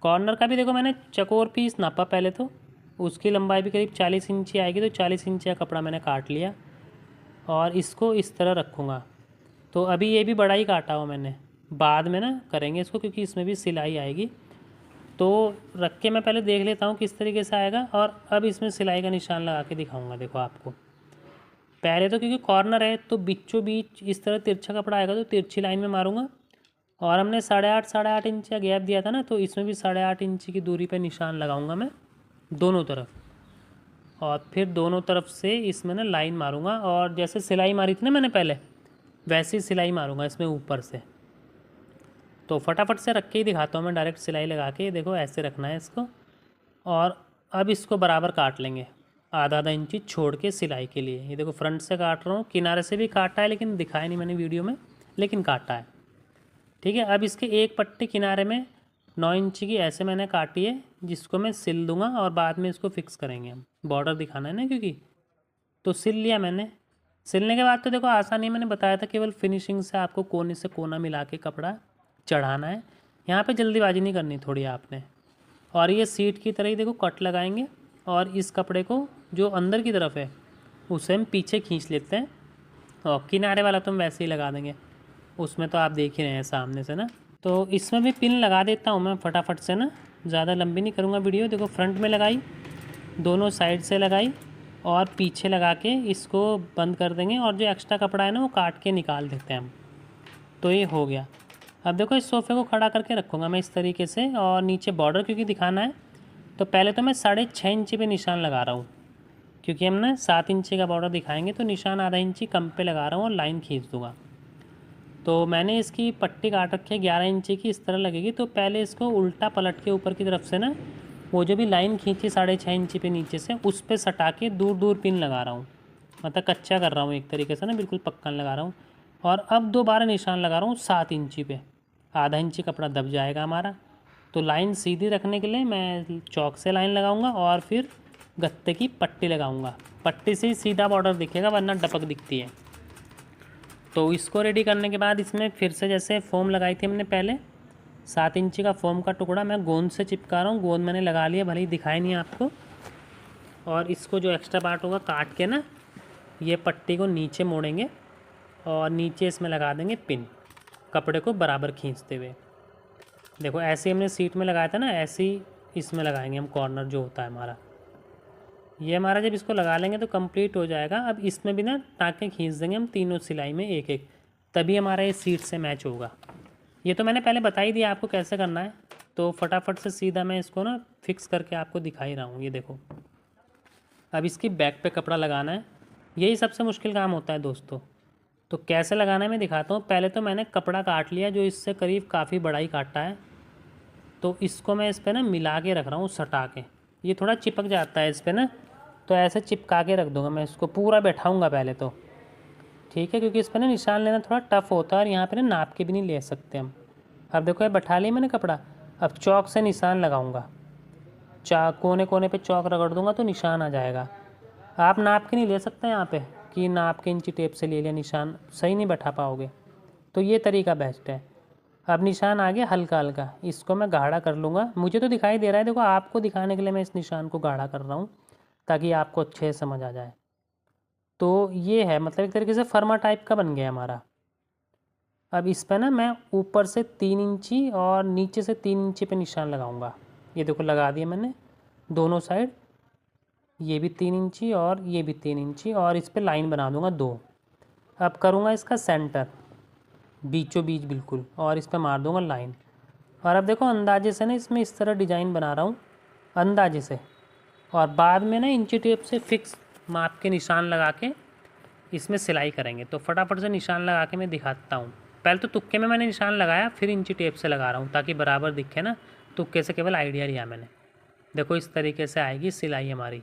Speaker 1: कॉर्नर का भी देखो मैंने चकोर पीस नापा पहले, तो उसकी लंबाई भी करीब 40 इंची आएगी, तो 40 इंची का कपड़ा मैंने काट लिया और इसको इस तरह रखूँगा। तो अभी ये भी बड़ा ही काटा हुआ मैंने, बाद में ना करेंगे इसको क्योंकि इसमें भी सिलाई आएगी। तो रख के मैं पहले देख लेता हूँ किस तरीके से आएगा और अब इसमें सिलाई का निशान लगा के दिखाऊँगा। देखो आपको पहले तो क्योंकि कॉर्नर है तो बीचों बीच इस तरह तिरछा कपड़ा आएगा तो तिरछी लाइन में मारूंगा, और हमने 8.5 इंच का गैप दिया था ना, तो इसमें भी 8.5 इंच की दूरी पे निशान लगाऊंगा मैं दोनों तरफ, और फिर दोनों तरफ से इसमें ना लाइन मारूंगा और जैसे सिलाई मारी थी ना मैंने पहले वैसी सिलाई मारूंगा इसमें ऊपर से। तो फटाफट से रख के ही दिखाता हूँ मैं, डायरेक्ट सिलाई लगा के। देखो ऐसे रखना है इसको, और अब इसको बराबर काट लेंगे आधा आधा इंची छोड़ के सिलाई के लिए। ये देखो फ्रंट से काट रहा हूँ, किनारे से भी काटा है लेकिन दिखाया नहीं मैंने वीडियो में, लेकिन काटा है। ठीक है, अब इसके एक पट्टी किनारे में 9 इंची की ऐसे मैंने काटी है, जिसको मैं सिल दूंगा और बाद में इसको फिक्स करेंगे हम, बॉर्डर दिखाना है ना क्योंकि। तो सिल लिया मैंने। सिलने के बाद तो देखो आसानी मैंने बताया था, केवल फिनिशिंग से आपको कोने से कोना मिला के कपड़ा चढ़ाना है। यहाँ पे जल्दीबाजी नहीं करनी थोड़ी आपने। और ये सीट की तरह ही देखो कट लगाएंगे और इस कपड़े को जो अंदर की तरफ है उसे हम पीछे खींच लेते हैं, और किनारे वाला तो हम वैसे ही लगा देंगे, उसमें तो आप देख ही रहे हैं सामने से ना। तो इसमें भी पिन लगा देता हूँ मैं फटाफट से ना, ज़्यादा लंबी नहीं करूँगा वीडियो। देखो फ्रंट में लगाई, दोनों साइड से लगाई और पीछे लगा के इसको बंद कर देंगे, और जो एक्स्ट्रा कपड़ा है ना वो काट के निकाल देते हैं हम। तो ये हो गया। अब देखो इस सोफ़े को खड़ा करके रखूँगा मैं इस तरीके से, और नीचे बॉर्डर क्योंकि दिखाना है तो पहले तो मैं 6.5 इंची पे निशान लगा रहा हूँ, क्योंकि हम ना 7 इंची का बॉर्डर दिखाएंगे तो निशान आधा इंची कम पे लगा रहा हूँ और लाइन खींच दूँगा। तो मैंने इसकी पट्टी काट रखी है 11 इंची की, इस तरह लगेगी। तो पहले इसको उल्टा पलट के ऊपर की तरफ से ना वो जो भी लाइन खींची 6.5 इंची पे नीचे से, उस पर सटा के दूर दूर पिन लगा रहा हूँ, मतलब कच्चा कर रहा हूँ एक तरीके से ना, बिल्कुल पक्का लगा रहा हूँ। और अब दोबारा निशान लगा रहा हूँ 7 इंची पे, आधा इंची कपड़ा दब जाएगा हमारा, तो लाइन सीधी रखने के लिए मैं चौक से लाइन लगाऊंगा और फिर गत्ते की पट्टी लगाऊंगा। पट्टी से ही सीधा बॉर्डर दिखेगा, वरना डपक दिखती है। तो इसको रेडी करने के बाद इसमें फिर से जैसे फोम लगाई थी हमने पहले, 7 इंची का फोम का टुकड़ा मैं गोंद से चिपका रहा हूँ। गोंद मैंने लगा लिया, भले ही दिखाई नहीं आपको। और इसको जो एक्स्ट्रा पार्ट होगा काट के ना, ये पट्टी को नीचे मोड़ेंगे और नीचे इसमें लगा देंगे पिन, कपड़े को बराबर खींचते हुए। देखो ऐसे हमने सीट में लगाया था ना, ऐसे ही इसमें लगाएंगे हम कॉर्नर जो होता है हमारा। ये हमारा जब इसको लगा लेंगे तो कंप्लीट हो जाएगा। अब इसमें भी ना टाँकें खींच देंगे हम तीनों सिलाई में एक एक, तभी हमारा ये सीट से मैच होगा। ये तो मैंने पहले बता ही दिया आपको कैसे करना है, तो फटाफट से सीधा मैं इसको ना फिक्स करके आपको दिखा ही रहा हूँ। ये देखो, अब इसकी बैक पे कपड़ा लगाना है, यही सबसे मुश्किल काम होता है दोस्तों। तो कैसे लगाना है मैं दिखाता हूँ। पहले तो मैंने कपड़ा काट लिया जो इससे करीब काफ़ी बड़ा ही काटा है, तो इसको मैं इस पर ना मिला के रख रहा हूँ सटा के। ये थोड़ा चिपक जाता है इस पर ना, तो ऐसे चिपका के रख दूँगा मैं इसको, पूरा बैठाऊँगा पहले तो, ठीक है, क्योंकि इस पर ना निशान लेना थोड़ा टफ होता है और यहाँ पे ना नाप के भी नहीं ले सकते हम। अब देखो ये बैठा लिया मैंने कपड़ा, अब चौक से निशान लगाऊंगा, कोने कोने पे चौक रगड़ दूंगा तो निशान आ जाएगा। आप नाप के नहीं ले सकते यहाँ पे कि नाप के इंची टेप से ले लिया, निशान सही नहीं बैठा पाओगे। तो ये तरीका बेस्ट है। अब निशान आ गया हल्का हल्का, इसको मैं गाढ़ा कर लूँगा। मुझे तो दिखाई दे रहा है, देखो आपको दिखाने के लिए मैं इस निशान को गाढ़ा कर रहा हूँ ताकि आपको अच्छे से समझ आ जाए। तो ये है, मतलब एक तरीके से फर्मा टाइप का बन गया हमारा। अब इस पर ना मैं ऊपर से 3 इंची और नीचे से 3 इंची पे निशान लगाऊंगा। ये देखो लगा दिया मैंने दोनों साइड, ये भी 3 इंची और ये भी 3 इंची, और इस पर लाइन बना दूंगा 2। अब करूँगा इसका सेंटर बीचों बीच बिल्कुल, और इस पर मार दूंगा लाइन। और अब देखो अंदाजे से ना इसमें इस तरह डिज़ाइन बना रहा हूँ अंदाजे से, और बाद में ना इंची टेप से फिक्स माप के निशान लगा के इसमें सिलाई करेंगे। तो फटाफट से निशान लगा के मैं दिखाता हूँ। पहले तो तुक्के में मैंने निशान लगाया, फिर इंची टेप से लगा रहा हूँ ताकि बराबर दिखे ना, तुक्के से केवल आइडिया लिया मैंने। देखो इस तरीके से आएगी सिलाई हमारी।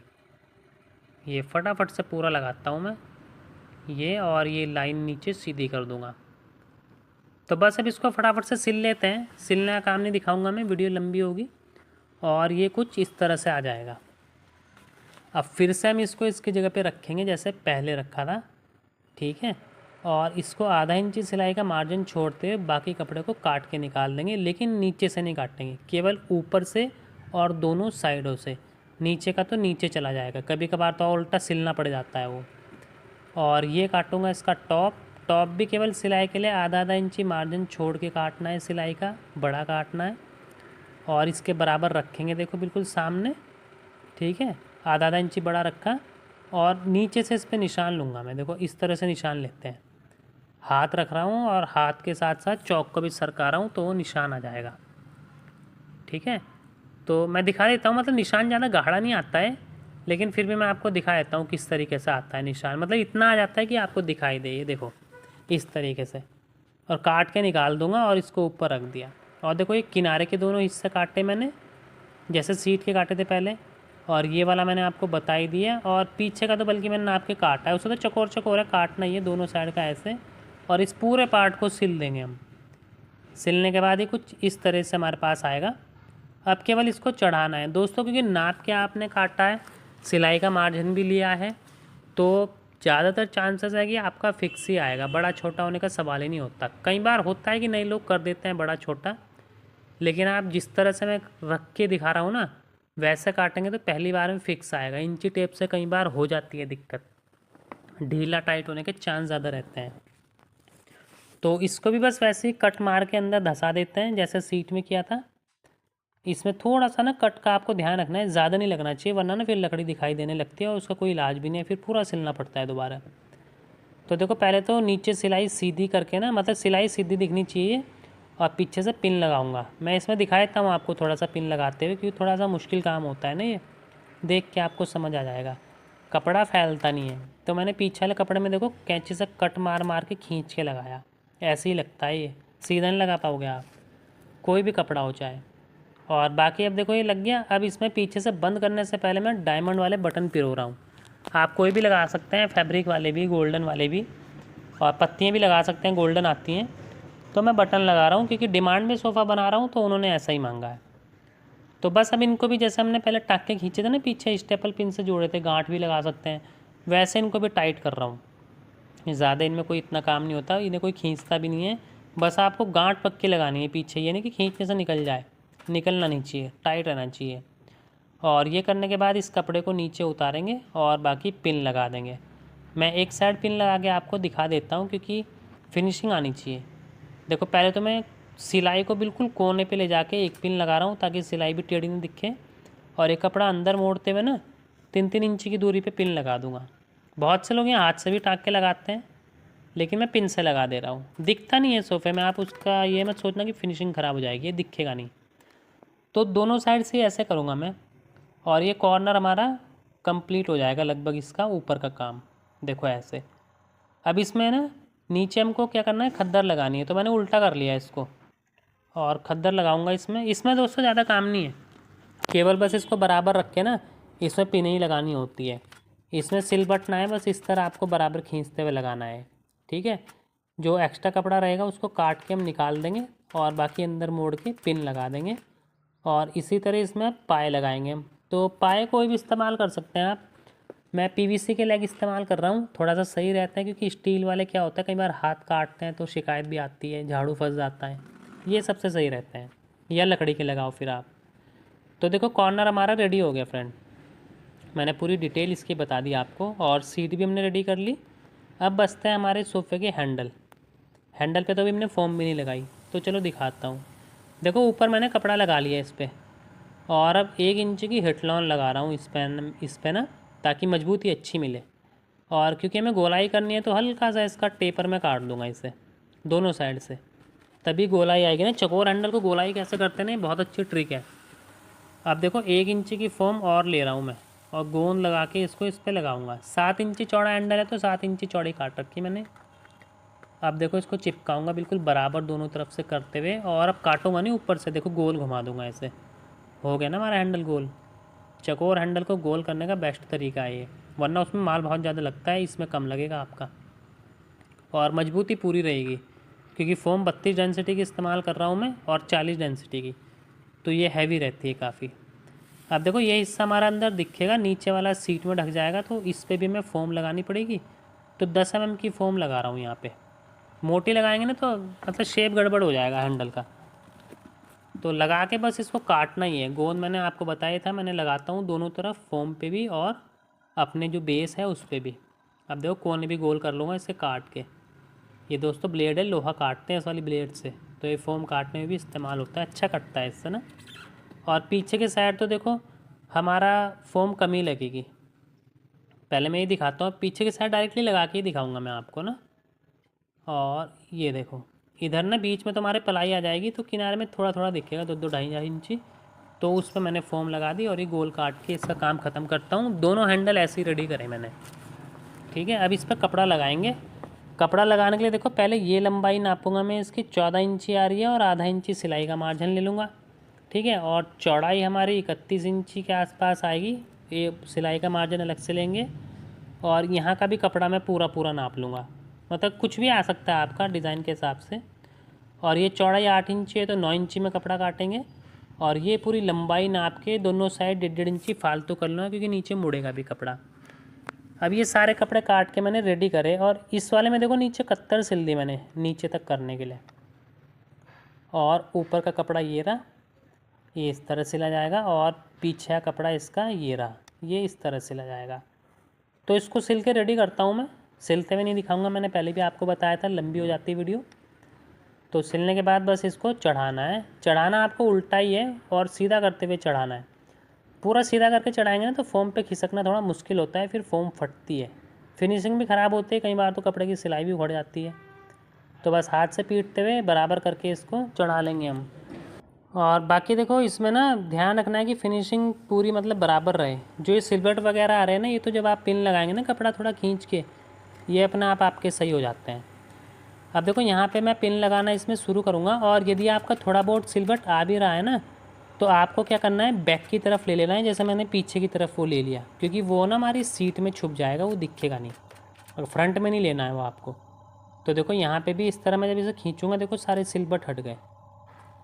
Speaker 1: ये फटाफट से पूरा लगाता हूँ मैं ये, और ये लाइन नीचे सीधी कर दूँगा। तो बस अब इसको फटाफट से सिल लेते हैं। सिलने का काम नहीं दिखाऊँगा मैं, वीडियो लंबी होगी। और ये कुछ इस तरह से आ जाएगा। अब फिर से हम इसको इसकी जगह पे रखेंगे जैसे पहले रखा था, ठीक है। और इसको आधा इंची सिलाई का मार्जिन छोड़ते हुए बाकी कपड़े को काट के निकाल देंगे, लेकिन नीचे से नहीं काटेंगे, केवल ऊपर से और दोनों साइडों से। नीचे का तो नीचे चला जाएगा, कभी कभार तो उल्टा सिलना पड़ जाता है वो। और ये काटूंगा इसका टॉप। टॉप भी केवल सिलाई के लिए आधा आधा इंची मार्जिन छोड़ के काटना है, सिलाई का बड़ा काटना है। और इसके बराबर रखेंगे, देखो बिल्कुल सामने, ठीक है, आधा आधा इंची बड़ा रखा। और नीचे से इस पर निशान लूँगा मैं, देखो इस तरह से निशान लेते हैं। हाथ रख रहा हूँ और हाथ के साथ साथ चौक को भी सरका रहा हूँ, तो वो निशान आ जाएगा, ठीक है। तो मैं दिखा देता हूँ, मतलब निशान ज़्यादा गाढ़ा नहीं आता है, लेकिन फिर भी मैं आपको दिखा देता हूँ किस तरीके से आता है निशान। मतलब इतना आ जाता है कि आपको दिखाई दे, ये देखो इस तरीके से। और काट के निकाल दूँगा और इसको ऊपर रख दिया। और देखो ये किनारे के दोनों हिस्से काटे मैंने, जैसे सीट के काटे थे पहले, और ये वाला मैंने आपको बता ही दिया। और पीछे का तो बल्कि मैंने नाप के काटा है, उसे तो चकोर चकोर है, काटना ही है दोनों साइड का ऐसे। और इस पूरे पार्ट को सिल देंगे हम। सिलने के बाद ही कुछ इस तरह से हमारे पास आएगा। अब केवल इसको चढ़ाना है दोस्तों, क्योंकि नाप के आपने काटा है, सिलाई का मार्जिन भी लिया है, तो ज़्यादातर चांसेस है कि आपका फिक्स ही आएगा। बड़ा छोटा होने का सवाल ही नहीं होता। कई बार होता है कि नए लोग कर देते हैं बड़ा छोटा, लेकिन आप जिस तरह से मैं रख के दिखा रहा हूँ ना, वैसे काटेंगे तो पहली बार में फिक्स आएगा। इंची टेप से कई बार हो जाती है दिक्कत, ढीला टाइट होने के चांस ज़्यादा रहते हैं। तो इसको भी बस वैसे ही कट मार के अंदर धंसा देते हैं जैसे सीट में किया था। इसमें थोड़ा सा ना कट का आपको ध्यान रखना है, ज़्यादा नहीं लगना चाहिए, वरना ना फिर लकड़ी दिखाई देने लगती है और उसका कोई इलाज भी नहीं है, फिर पूरा सिलना पड़ता है दोबारा। तो देखो पहले तो नीचे सिलाई सीधी करके ना, मतलब सिलाई सीधी दिखनी चाहिए, और पीछे से पिन लगाऊंगा। मैं इसमें दिखा देता हूँ आपको थोड़ा सा पिन लगाते हुए, क्योंकि थोड़ा सा मुश्किल काम होता है ना, ये देख के आपको समझ आ जाएगा। कपड़ा फैलता नहीं है, तो मैंने पीछे वाले कपड़े में देखो कैंची से कट मार मार के खींच के लगाया। ऐसे ही लगता है, ये सीधा नहीं लगा पाओगे आप, कोई भी कपड़ा हो चाहे। और बाकी अब देखो ये लग गया। अब इसमें पीछे से बंद करने से पहले मैं डायमंड वाले बटन पिरो रहा हूँ। आप कोई भी लगा सकते हैं, फैब्रिक वाले भी, गोल्डन वाले भी, और पत्तियाँ भी लगा सकते हैं, गोल्डन आती हैं। तो मैं बटन लगा रहा हूँ क्योंकि डिमांड में सोफ़ा बना रहा हूँ, तो उन्होंने ऐसा ही मांगा है। तो बस अब इनको भी जैसे हमने पहले टाँके खींचे थे ना पीछे, स्टेपल पिन से जोड़े थे, गांठ भी लगा सकते हैं, वैसे इनको भी टाइट कर रहा हूँ। ज़्यादा इनमें कोई इतना काम नहीं होता, इन्हें कोई खींचता भी नहीं है। बस आपको गांठ पक्की लगानी है पीछे, ये नहीं कि खींचने से निकल जाए, निकलना नहीं चाहिए, टाइट रहना चाहिए। और ये करने के बाद इस कपड़े को नीचे उतारेंगे और बाकी पिन लगा देंगे। मैं एक साइड पिन लगा के आपको दिखा देता हूँ क्योंकि फिनिशिंग आनी चाहिए। देखो पहले तो मैं सिलाई को बिल्कुल कोने पे ले जाके एक पिन लगा रहा हूँ ताकि सिलाई भी टेढ़ी नहीं दिखे, और एक कपड़ा अंदर मोड़ते हुए ना 3-3 इंची की दूरी पे पिन लगा दूँगा। बहुत से लोग यहाँ हाथ से भी टाँके लगाते हैं, लेकिन मैं पिन से लगा दे रहा हूँ। दिखता नहीं है सोफ़े में, आप उसका ये मत सोचना कि फिनिशिंग ख़राब हो जाएगी, ये दिखेगा नहीं। तो दोनों साइड से ऐसे करूँगा मैं, और ये कॉर्नर हमारा कंप्लीट हो जाएगा लगभग, इसका ऊपर का काम देखो ऐसे। अब इसमें ना नीचे हमको क्या करना है, खद्दर लगानी है, तो मैंने उल्टा कर लिया इसको और खद्दर लगाऊंगा इसमें। इसमें दोस्तों ज़्यादा काम नहीं है, केवल बस इसको बराबर रख के ना इसमें पिन ही लगानी होती है। इसमें सिल बटना है, बस इस तरह आपको बराबर खींचते हुए लगाना है, ठीक है। जो एक्स्ट्रा कपड़ा रहेगा उसको काट के हम निकाल देंगे और बाकी अंदर मोड़ के पिन लगा देंगे। और इसी तरह इसमें पाए लगाएंगे हम। तो पाए कोई भी इस्तेमाल कर सकते हैं आप, मैं पीवीसी के लेग इस्तेमाल कर रहा हूँ, थोड़ा सा सही रहता है क्योंकि स्टील वाले क्या होता है कई बार हाथ काटते हैं तो शिकायत भी आती है, झाड़ू फंस जाता है, ये सबसे सही रहते हैं। या लकड़ी के लगाओ फिर आप। तो देखो कॉर्नर हमारा रेडी हो गया फ्रेंड, मैंने पूरी डिटेल इसकी बता दी आपको, और सीट भी हमने रेडी कर ली। अब बचते हैं हमारे सोफ़े के हैंडल। हैंडल पे तो अभी हमने फोम भी नहीं लगाई, तो चलो दिखाता हूँ। देखो ऊपर मैंने कपड़ा लगा लिया इस पर, और अब 1 इंच की हिटलॉन लगा रहा हूँ इस पे ना, ताकि मजबूती अच्छी मिले। और क्योंकि हमें गोलाई करनी है तो हल्का सा इसका टेपर में काट दूंगा इसे दोनों साइड से, तभी गोलाई आएगी ना। चकोर हैंडल को गोलाई कैसे करते हैं, बहुत अच्छी ट्रिक है। अब देखो 1 इंच की फोम और ले रहा हूँ मैं, और गोंद लगा के इसको इस पर लगाऊंगा। 7 इंची चौड़ा हैंडल है तो 7 इंची चौड़ी काट रखी मैंने। अब देखो इसको चिपकाऊंगा बिल्कुल बराबर दोनों तरफ से करते हुए, और अब काटूंगा नहीं ऊपर से, देखो गोल घुमा दूंगा ऐसे। हो गया ना हमारा हैंडल गोल। चकोर हैंडल को गोल करने का बेस्ट तरीका है ये, वरना उसमें माल बहुत ज़्यादा लगता है, इसमें कम लगेगा आपका, और मजबूती पूरी रहेगी क्योंकि फोम 32 डेंसिटी की इस्तेमाल कर रहा हूँ मैं और 40 डेंसिटी की, तो ये हैवी रहती है काफ़ी। अब देखो ये हिस्सा हमारा अंदर दिखेगा, नीचे वाला सीट में ढक जाएगा, तो इस पर भी हमें फ़ोम लगानी पड़ेगी। तो 10 mm की फ़ोम लगा रहा हूँ यहाँ पे। मोटी लगाएंगे ना तो मतलब शेप गड़बड़ हो जाएगा हैंडल का, तो लगा के बस इसको काटना ही है। गोंद मैंने आपको बताया था, मैंने लगाता हूँ दोनों तरफ, फोम पे भी और अपने जो बेस है उस पर भी। अब देखो कोने भी गोल कर लूँगा इसे काट के। ये दोस्तों ब्लेड है, लोहा काटते हैं इस वाली ब्लेड से, तो ये फोम काटने में भी इस्तेमाल होता है, अच्छा कटता है इससे ना। और पीछे के साइड तो देखो हमारा फोम कम ही लगेगी। पहले मैं ये दिखाता हूँ, पीछे के साइड डायरेक्टली लगा के ही दिखाऊँगा मैं आपको ना। और ये देखो इधर ना बीच में तुम्हारे पलाई आ जाएगी, तो किनारे में थोड़ा थोड़ा दिखेगा 2-2 इंची, तो उस पर मैंने फोम लगा दी और ये गोल काट के इसका काम ख़त्म करता हूँ। दोनों हैंडल ऐसे ही रेडी करे मैंने, ठीक है। अब इस पर कपड़ा लगाएंगे। कपड़ा लगाने के लिए देखो पहले ये लंबाई नापूंगा मैं इसकी, 14 इंची आ रही है, और आधा इंची सिलाई का मार्जिन ले लूँगा, ठीक है। और चौड़ाई हमारी 31 इंची के आसपास आएगी, ये सिलाई का मार्जिन अलग से लेंगे। और यहाँ का भी कपड़ा मैं पूरा पूरा नाप लूँगा, मतलब कुछ भी आ सकता है आपका डिज़ाइन के हिसाब से। और ये चौड़ाई 8 इंची है तो 9 इंची में कपड़ा काटेंगे। और ये पूरी लंबाई नाप के दोनों साइड 1.5 इंची फालतू कर लूँगा क्योंकि नीचे मुड़ेगा भी कपड़ा। अब ये सारे कपड़े काट के मैंने रेडी करे, और इस वाले में देखो नीचे कत्तर सिल दी मैंने नीचे तक करने के लिए। और ऊपर का कपड़ा ये रहा, ये इस तरह सिला जाएगा, और पीछे का कपड़ा इसका ये रहा, ये इस तरह सिला जाएगा। तो इसको सिल के रेडी करता हूँ मैं, सिलते हुए नहीं दिखाऊंगा, मैंने पहले भी आपको बताया था, लंबी हो जाती वीडियो। तो सिलने के बाद बस इसको चढ़ाना है। चढ़ाना आपको उल्टा ही है और सीधा करते हुए चढ़ाना है। पूरा सीधा करके चढ़ाएंगे ना तो फोम पे खिसकना थोड़ा मुश्किल होता है, फिर फोम फटती है, फिनिशिंग भी ख़राब होती है, कई बार तो कपड़े की सिलाई भी उखड़ जाती है। तो बस हाथ से पीटते हुए बराबर करके इसको चढ़ा लेंगे हम। और बाकी देखो इसमें ना ध्यान रखना है कि फिनिशिंग पूरी मतलब बराबर रहे। जो ये सिलवट वगैरह आ रहे हैं ना, ये तो जब आप पिन लगाएंगे ना कपड़ा थोड़ा खींच के, ये अपने आप आपके सही हो जाते हैं। अब देखो यहाँ पे मैं पिन लगाना इसमें शुरू करूँगा, और यदि आपका थोड़ा बहुत सिलवट आ भी रहा है ना, तो आपको क्या करना है, बैक की तरफ ले लेना है, जैसे मैंने पीछे की तरफ वो ले लिया, क्योंकि वो ना हमारी सीट में छुप जाएगा, वो दिखेगा नहीं, और फ्रंट में नहीं लेना है वो आपको। तो देखो यहाँ पे भी इस तरह मैं जब इसे खींचूँगा देखो सारे सिलवट हट गए,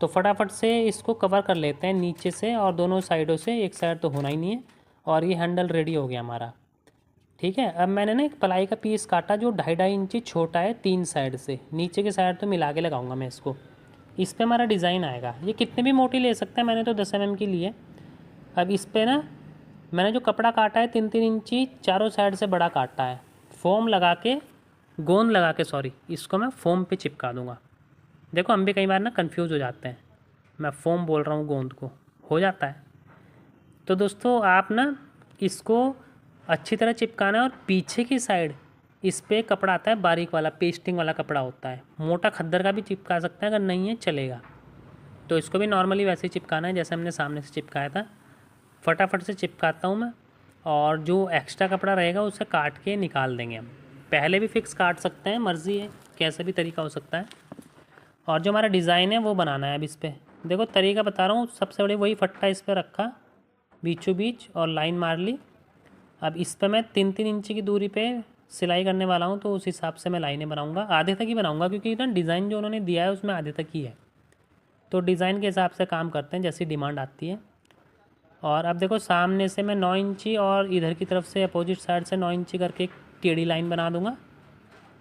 Speaker 1: तो फटाफट से इसको कवर कर लेते हैं नीचे से और दोनों साइडों से, एक साइड तो होना ही नहीं है। और ये हैंडल रेडी हो गया हमारा। ठीक है, अब मैंने ना एक प्लाई का पीस काटा जो 2.5 इंची छोटा है, 3 साइड से, नीचे के साइड तो मिला के लगाऊंगा मैं इसको। इस पर हमारा डिज़ाइन आएगा। ये कितने भी मोटी ले सकते हैं, मैंने तो 10 mm की ली है। अब इस पर ना मैंने जो कपड़ा काटा है 3-3 इंची चारों साइड से बड़ा काटा है, फोम लगा के, गोंद लगा के सॉरी, इसको मैं फोम पे चिपका दूंगा। देखो हम भी कई बार ना कंफ्यूज हो जाते हैं, मैं फोम बोल रहा हूँ गोंद को, हो जाता है। तो दोस्तों आप ना इसको अच्छी तरह चिपकाना है और पीछे की साइड इस पर कपड़ा आता है बारीक वाला, पेस्टिंग वाला कपड़ा होता है। मोटा खद्दर का भी चिपका सकते हैं, अगर नहीं है चलेगा। तो इसको भी नॉर्मली वैसे ही चिपकाना है जैसे हमने सामने से चिपकाया था। फटाफट से चिपकाता हूँ मैं, और जो एक्स्ट्रा कपड़ा रहेगा उसे काट के निकाल देंगे हम। पहले भी फिक्स काट सकते हैं, मर्ज़ी है, कैसा भी तरीका हो सकता है। और जो हमारा डिज़ाइन है वो बनाना है। अब इस पर देखो तरीका बता रहा हूँ, सबसे बड़े वही फट्टा इस पर रखा बीचों बीच और लाइन मार ली। अब इस पर मैं 3-3 इंची की दूरी पे सिलाई करने वाला हूँ, तो उस हिसाब से मैं लाइनें बनाऊँगा। आधे तक ही बनाऊँगा क्योंकि ना डिज़ाइन जो उन्होंने दिया है उसमें आधे तक ही है, तो डिज़ाइन के हिसाब से काम करते हैं जैसी डिमांड आती है। और अब देखो सामने से मैं 9 इंची और इधर की तरफ से अपोजिट साइड से 9 इंची करके एक टेढ़ी लाइन बना दूंगा।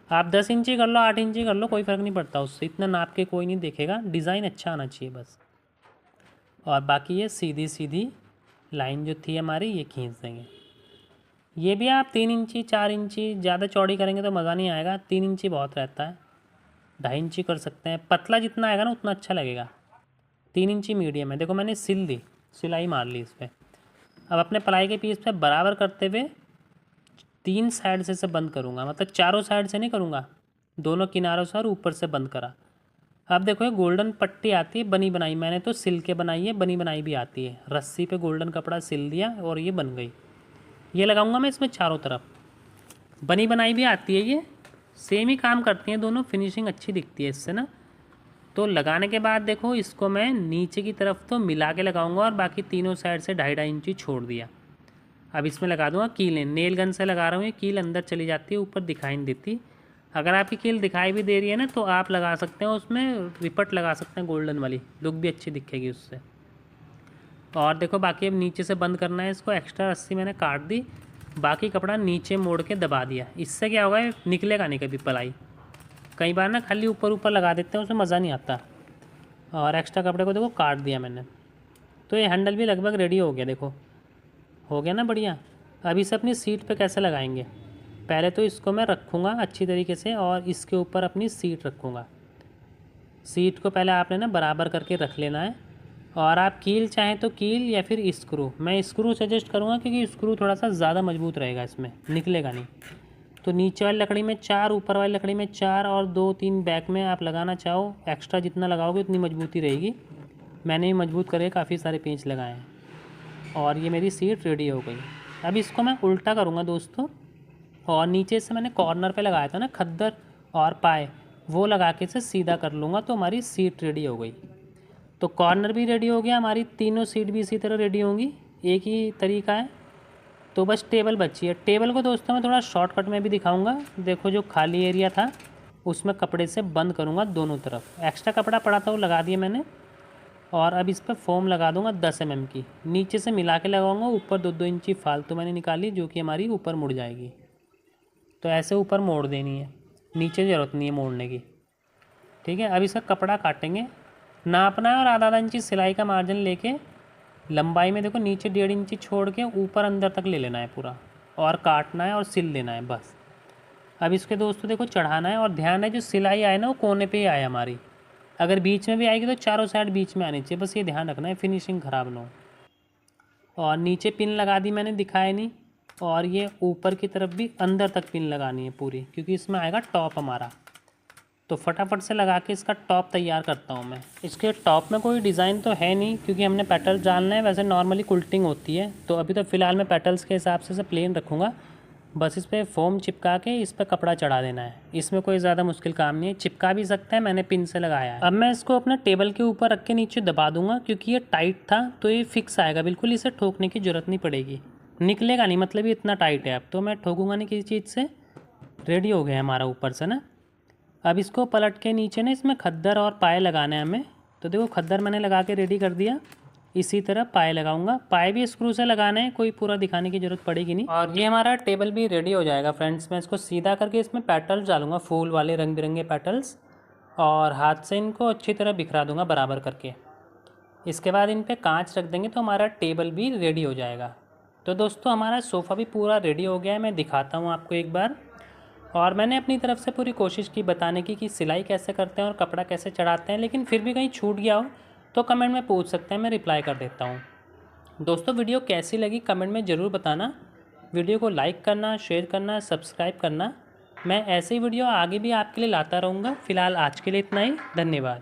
Speaker 1: आप 10 इंची कर लो, 8 इंची कर लो, कोई फ़र्क नहीं पड़ता, उससे इतना नाप के कोई नहीं देखेगा, डिज़ाइन अच्छा आना चाहिए बस। और बाकी ये सीधी सीधी लाइन जो थी हमारी ये खींच देंगे। ये भी आप 3 इंची 4 इंची, ज़्यादा चौड़ी करेंगे तो मज़ा नहीं आएगा, 3 इंची बहुत रहता है, 2.5 इंची कर सकते हैं। पतला जितना आएगा ना उतना अच्छा लगेगा। 3 इंची मीडियम है। देखो मैंने सिल दी, सिलाई मार ली इस पर। अब अपने प्लाई के पीस पे बराबर करते हुए 3 साइड से इसे बंद करूँगा, मतलब चारों साइड से नहीं करूँगा, दोनों किनारों से और ऊपर से बंद करा। अब देखो ये गोल्डन पट्टी आती है बनी बनाई, मैंने तो सिल के बनाई है, बनी बनाई भी आती है। रस्सी पे गोल्डन कपड़ा सिल दिया और ये बन गई। ये लगाऊंगा मैं इसमें चारों तरफ, बनी बनाई भी आती है, ये सेम ही काम करती हैं दोनों, फिनिशिंग अच्छी दिखती है इससे ना। तो लगाने के बाद देखो इसको मैं नीचे की तरफ तो मिला के लगाऊंगा और बाकी तीनों साइड से 2.5 इंची छोड़ दिया। अब इसमें लगा दूंगा कीलें, नेल गन से लगा रहा हूँ, ये कील अंदर चली जाती है, ऊपर दिखाई नहीं देती। अगर आपकी कील दिखाई भी दे रही है ना तो आप लगा सकते हैं, उसमें रिपट लगा सकते हैं गोल्डन वाली, लुक भी अच्छी दिखेगी उससे। और देखो बाकी अब नीचे से बंद करना है इसको, एक्स्ट्रा रस्सी मैंने काट दी, बाकी कपड़ा नीचे मोड़ के दबा दिया। इससे क्या होगा, निकलेगा नहीं कभी प्लाई। कई बार ना खाली ऊपर ऊपर लगा देते हैं, उसमें मज़ा नहीं आता। और एक्स्ट्रा कपड़े को देखो काट दिया मैंने। तो ये हैंडल भी लगभग रेडी हो गया, देखो हो गया ना बढ़िया। अब इसे अपनी सीट पे कैसे लगाएंगे, पहले तो इसको मैं रखूँगा अच्छी तरीके से और इसके ऊपर अपनी सीट रखूँगा। सीट को पहले आपने ना बराबर करके रख लेना है। और आप कील चाहें तो कील या फिर स्क्रू, मैं स्क्रू सजेस्ट करूँगा क्योंकि स्क्रू थोड़ा सा ज़्यादा मजबूत रहेगा, इसमें निकलेगा नहीं। तो नीचे वाली लकड़ी में 4, ऊपर वाली लकड़ी में 4 और 2-3 बैक में आप लगाना चाहो, एक्स्ट्रा जितना लगाओगे उतनी मजबूती रहेगी। मैंने भी मजबूत करके काफ़ी सारे पेंच लगाए हैं। और ये मेरी सीट रेडी हो गई। अब इसको मैं उल्टा करूँगा दोस्तों, और नीचे से मैंने कॉर्नर पे लगाया था ना खद्दर और पाए, वो लगा के इसे सीधा कर लूँगा तो हमारी सीट रेडी हो गई। तो कॉर्नर भी रेडी हो गया, हमारी तीनों सीट भी इसी तरह रेडी होंगी, एक ही तरीका है। तो बस टेबल बची है। टेबल को दोस्तों मैं थोड़ा शॉर्टकट में भी दिखाऊंगा। देखो जो खाली एरिया था उसमें कपड़े से बंद करूँगा दोनों तरफ, एक्स्ट्रा कपड़ा पड़ा था वो लगा दिया मैंने। और अब इस पर फोम लगा दूँगा 10 mm की, नीचे से मिला के लगाऊँगा, ऊपर 2-2 इंची फालतू मैंने निकाली जो कि हमारी ऊपर मुड़ जाएगी। तो ऐसे ऊपर मोड़ देनी है, नीचे ज़रूरत नहीं है मोड़ने की। ठीक है, अब इसका कपड़ा काटेंगे, नापना है और आधा इंची सिलाई का मार्जिन लेके लंबाई में देखो नीचे 1.5 इंची छोड़ के ऊपर अंदर तक ले लेना है पूरा, और काटना है और सिल देना है बस। अब इसके दोस्तों देखो चढ़ाना है, और ध्यान है जो सिलाई आए ना वो कोने पे ही आए हमारी, अगर बीच में भी आएगी तो चारों साइड बीच में आनी चाहिए, बस ये ध्यान रखना है फिनिशिंग ख़राब ना हो। और नीचे पिन लगा दी मैंने, दिखाया नहीं। और ये ऊपर की तरफ भी अंदर तक पिन लगानी है पूरी, क्योंकि इसमें आएगा टॉप हमारा। तो फटाफट से लगा के इसका टॉप तैयार करता हूँ मैं। इसके टॉप में कोई डिज़ाइन तो है नहीं क्योंकि हमने पेटल्स डालना है, वैसे नॉर्मली कुल्टिंग होती है, तो अभी तो फ़िलहाल मैं पेटल्स के हिसाब से प्लेन रखूँगा। बस इस पर फोम चिपका के इस पर कपड़ा चढ़ा देना है, इसमें कोई ज़्यादा मुश्किल काम नहीं है, चिपका भी सकते हैं, मैंने पिन से लगाया है। अब मैं इसको अपने टेबल के ऊपर रख के नीचे दबा दूंगा, क्योंकि ये टाइट था तो ये फिक्स आएगा बिल्कुल, इसे ठोकने की ज़रूरत नहीं पड़ेगी, निकलेगा नहीं, मतलब ये इतना टाइट है। अब तो मैं ठोकूँगा नहीं किसी चीज़ से। रेडी हो गया हमारा ऊपर से ना। अब इसको पलट के नीचे ना इसमें खद्दर और पाए लगाने हैं हमें, तो देखो खद्दर मैंने लगा के रेडी कर दिया। इसी तरह पाए लगाऊंगा, पाए भी स्क्रू से लगाना है, कोई पूरा दिखाने की ज़रूरत पड़ेगी नहीं। और ये हमारा टेबल भी रेडी हो जाएगा फ्रेंड्स। मैं इसको सीधा करके इसमें पेटल्स डालूंगा, फूल वाले रंग बिरंगे पेटल्स, और हाथ से इनको अच्छी तरह बिखरा दूंगा बराबर करके। इसके बाद इन पे कांच रख देंगे तो हमारा टेबल भी रेडी हो जाएगा। तो दोस्तों हमारा सोफ़ा भी पूरा रेडी हो गया है, मैं दिखाता हूँ आपको एक बार। और मैंने अपनी तरफ से पूरी कोशिश की बताने की कि सिलाई कैसे करते हैं और कपड़ा कैसे चढ़ाते हैं, लेकिन फिर भी कहीं छूट गया हो तो कमेंट में पूछ सकते हैं, मैं रिप्लाई कर देता हूँ। दोस्तों वीडियो कैसी लगी कमेंट में ज़रूर बताना। वीडियो को लाइक करना, शेयर करना, सब्सक्राइब करना। मैं ऐसे ही वीडियो आगे भी आपके लिए लाता रहूँगा। फ़िलहाल आज के लिए इतना ही, धन्यवाद।